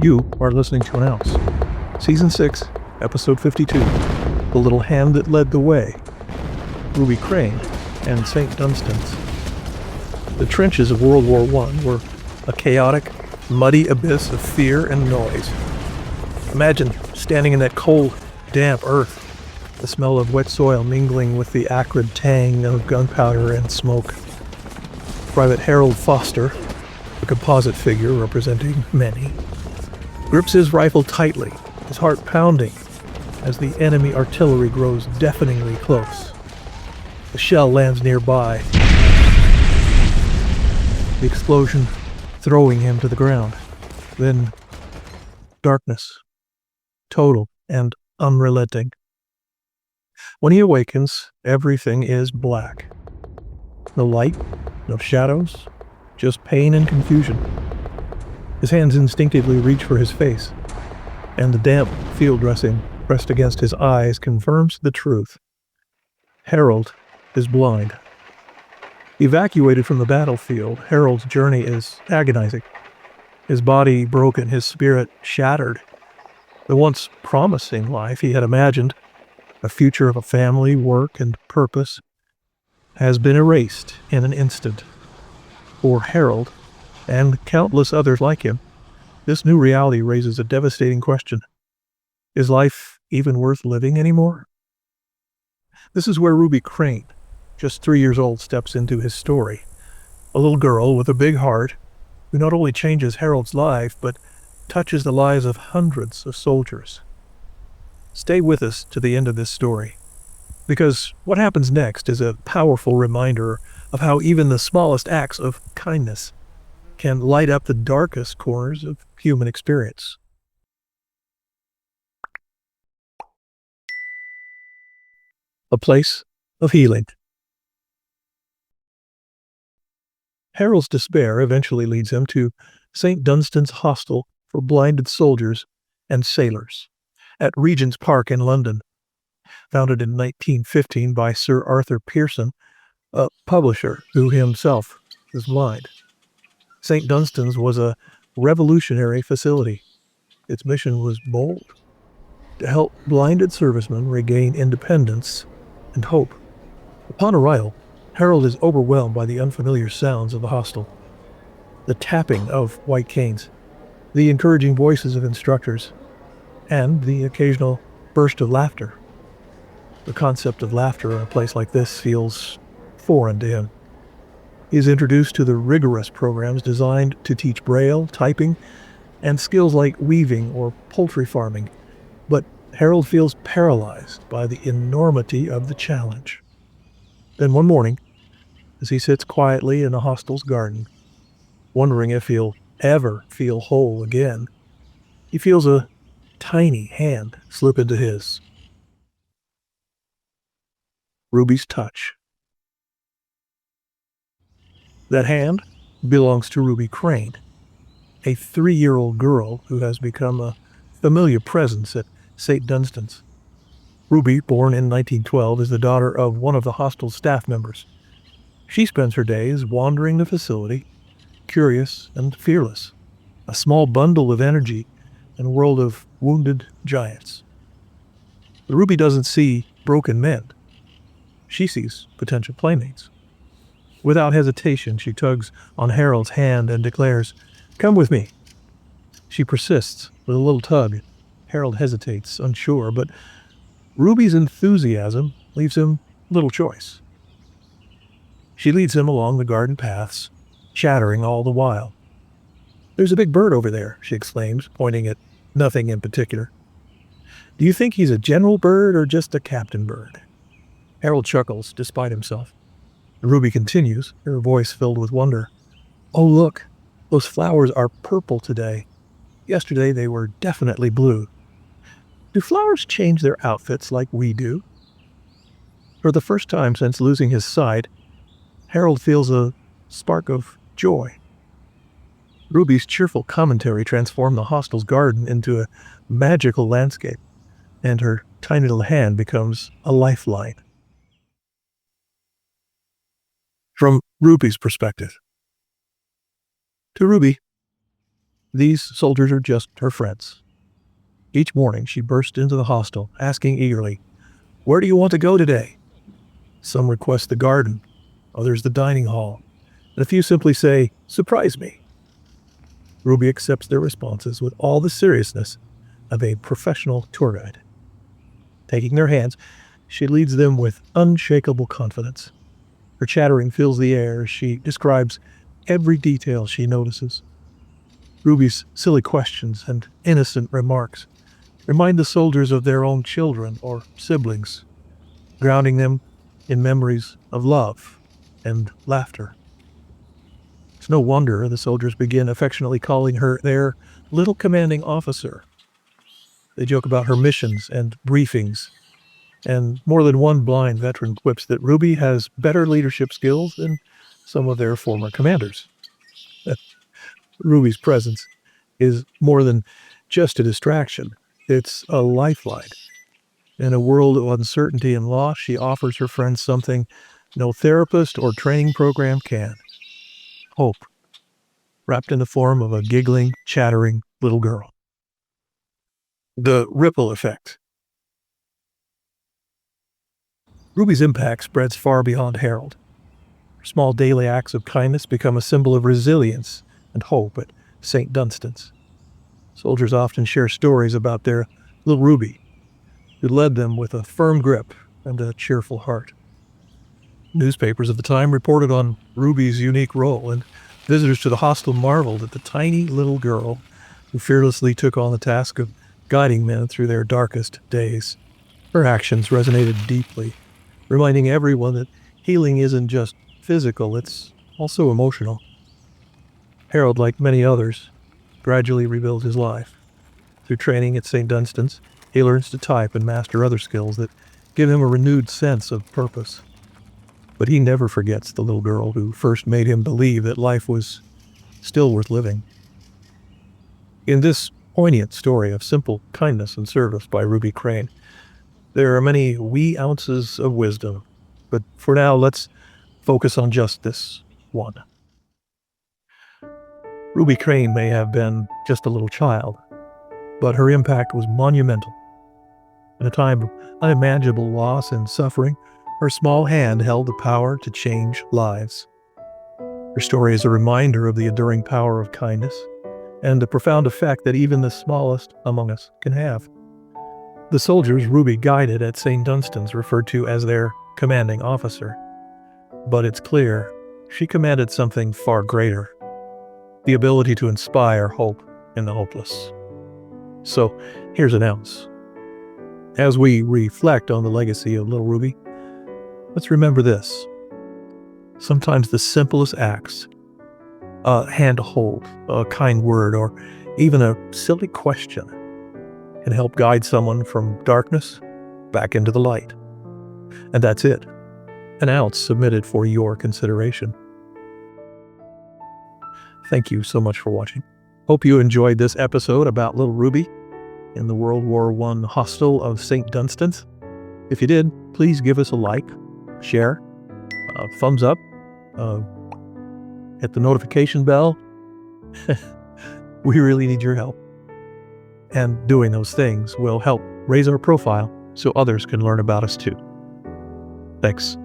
You are listening to Announce, Season 6, Episode 52, The Little Hand That Led the Way, Ruby Crane and St. Dunstan's. The trenches of World War I were a chaotic, muddy abyss of fear and noise. Imagine standing in that cold, damp earth, the smell of wet soil mingling with the acrid tang of gunpowder and smoke. Private Harold Foster, a composite figure representing many, grips his rifle tightly, his heart pounding as the enemy artillery grows deafeningly close. The shell lands nearby, the explosion throwing him to the ground. Then darkness, total and unrelenting. When he awakens, everything is black. No light, no shadows, just pain and confusion. His hands instinctively reach for his face, and the damp field dressing pressed against his eyes confirms the truth. Harold is blind. Evacuated from the battlefield, Harold's journey is agonizing. His body broken, his spirit shattered. The once promising life he had imagined, a future of a family, work, and purpose, has been erased in an instant. For Harold, and countless others like him, this new reality raises a devastating question. Is life even worth living anymore? This is where Ruby Crane, just 3 years old, steps into his story. A little girl with a big heart who not only changes Harold's life, but touches the lives of hundreds of soldiers. Stay with us to the end of this story, because what happens next is a powerful reminder of how even the smallest acts of kindness can light up the darkest corners of human experience. A place of healing. Harold's despair eventually leads him to St. Dunstan's Hostel for Blinded Soldiers and Sailors at Regent's Park in London. Founded in 1915 by Sir Arthur Pearson, a publisher who himself was blind. St. Dunstan's was a revolutionary facility. Its mission was bold: to help blinded servicemen regain independence and hope. Upon arrival, Harold is overwhelmed by the unfamiliar sounds of the hostel. The tapping of white canes, the encouraging voices of instructors, and the occasional burst of laughter. The concept of laughter in a place like this feels foreign to him. He is introduced to the rigorous programs designed to teach Braille, typing, and skills like weaving or poultry farming, but Harold feels paralyzed by the enormity of the challenge. Then one morning, as he sits quietly in the hostel's garden, wondering if he'll ever feel whole again, he feels a tiny hand slip into his. Ruby's touch. That hand belongs to Ruby Crane, a 3-year-old girl who has become a familiar presence at St. Dunstan's. Ruby, born in 1912, is the daughter of one of the hostel's staff members. She spends her days wandering the facility, curious and fearless, a small bundle of energy in a world of wounded giants. But Ruby doesn't see broken men. She sees potential playmates. Without hesitation, she tugs on Harold's hand and declares, "Come with me." She persists with a little tug. Harold hesitates, unsure, but Ruby's enthusiasm leaves him little choice. She leads him along the garden paths, chattering all the while. "There's a big bird over there," she exclaims, pointing at nothing in particular. "Do you think he's a general bird or just a captain bird?" Harold chuckles despite himself. Ruby continues, her voice filled with wonder. "Oh, look, those flowers are purple today. Yesterday they were definitely blue. Do flowers change their outfits like we do?" For the first time since losing his sight, Harold feels a spark of joy. Ruby's cheerful commentary transformed the hostel's garden into a magical landscape, and her tiny little hand becomes a lifeline. From Ruby's perspective. To Ruby, These soldiers are just her friends. Each morning she burst into the hostel, asking eagerly, "Where do you want to go today?" Some request the garden, others the dining hall, and a few simply say, "Surprise me." Ruby accepts their responses with all the seriousness of a professional tour guide. Taking their hands, she leads them with unshakable confidence. Her chattering fills the air as she describes every detail she notices. Ruby's silly questions and innocent remarks remind the soldiers of their own children or siblings, grounding them in memories of love and laughter. It's no wonder the soldiers begin affectionately calling her their little commanding officer. They joke about her missions and briefings, and more than one blind veteran quips that Ruby has better leadership skills than some of their former commanders. Ruby's presence is more than just a distraction. It's a lifeline. In a world of uncertainty and loss, she offers her friends something no therapist or training program can: hope, wrapped in the form of a giggling, chattering little girl. The ripple effect. Ruby's impact spreads far beyond Harold. Her small daily acts of kindness become a symbol of resilience and hope at St. Dunstan's. Soldiers often share stories about their little Ruby, who led them with a firm grip and a cheerful heart. Newspapers of the time reported on Ruby's unique role, and visitors to the hostel marveled at the tiny little girl who fearlessly took on the task of guiding men through their darkest days. Her actions resonated deeply, reminding everyone that healing isn't just physical, it's also emotional. Harold, like many others, gradually rebuilt his life. Through training at St. Dunstan's, he learns to type and master other skills that give him a renewed sense of purpose. But he never forgets the little girl who first made him believe that life was still worth living. In this poignant story of simple kindness and service by Ruby Crane, there are many wee ounces of wisdom, but for now, let's focus on just this one. Ruby Crane may have been just a little child, but her impact was monumental. In a time of unimaginable loss and suffering, her small hand held the power to change lives. Her story is a reminder of the enduring power of kindness and the profound effect that even the smallest among us can have. The soldiers Ruby guided at St. Dunstan's referred to as their commanding officer. But it's clear she commanded something far greater: the ability to inspire hope in the hopeless. So here's an ounce. As we reflect on the legacy of little Ruby, let's remember this. Sometimes the simplest acts, a hand hold, a kind word, or even a silly question can help guide someone from darkness back into the light. And that's it. An ounce submitted for your consideration. Thank you so much for watching. Hope you enjoyed this episode about little Ruby in the World War I hostel of St. Dunstan's. If you did, please give us a like, share, thumbs up, hit the notification bell. We really need your help. And doing those things will help raise our profile so others can learn about us too. Thanks.